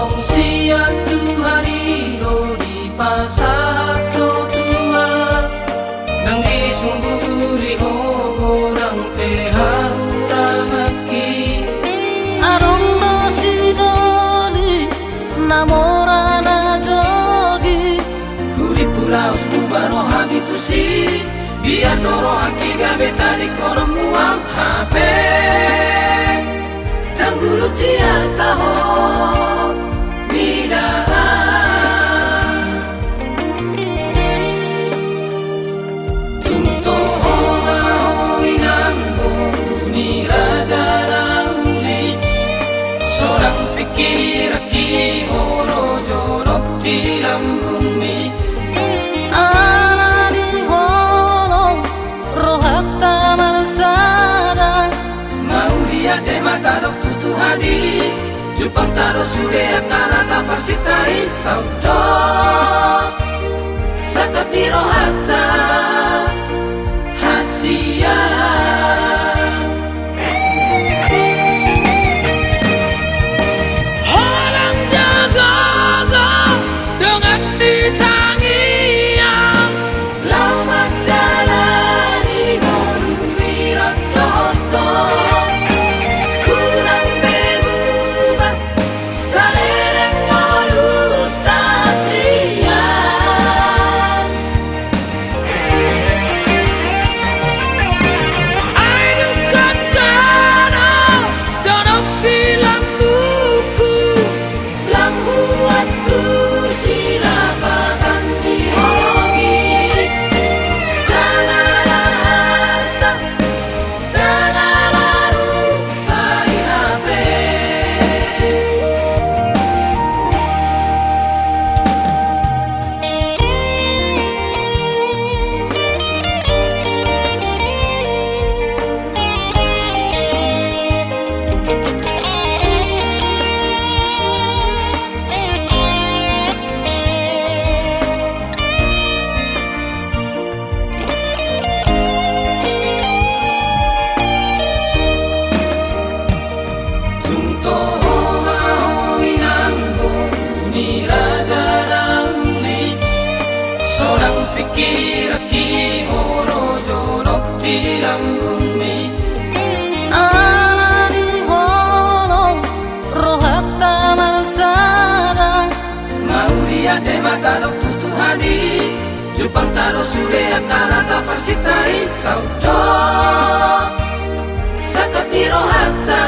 Tong sia Tuhan iro di pasato tua nang isumburi hogo nang pehahurangaki arong no sidoli namora na jogi huri pulaus bubaro habitusi biar doro haki gabe tarik kono muam hape tanggulu dia taho bidaan tunto hoa hoi nambo ni raja lauli seorang pikir aki oro jorok di lambung mi ala di holong rohata marsada mau dia te mata dok tutu hadi Jupang taro sure akana tapar sitai saudo sakapiro hatta hasia Holang jaga dengan ditangia lau madalani ngolu wirat doto pikir aki oro jorok di lambung mi ala di holong rohata marsada mau dia te mata dok tutu hadi Jupang taro sure akana tapar sitai saudo sakapiro hatta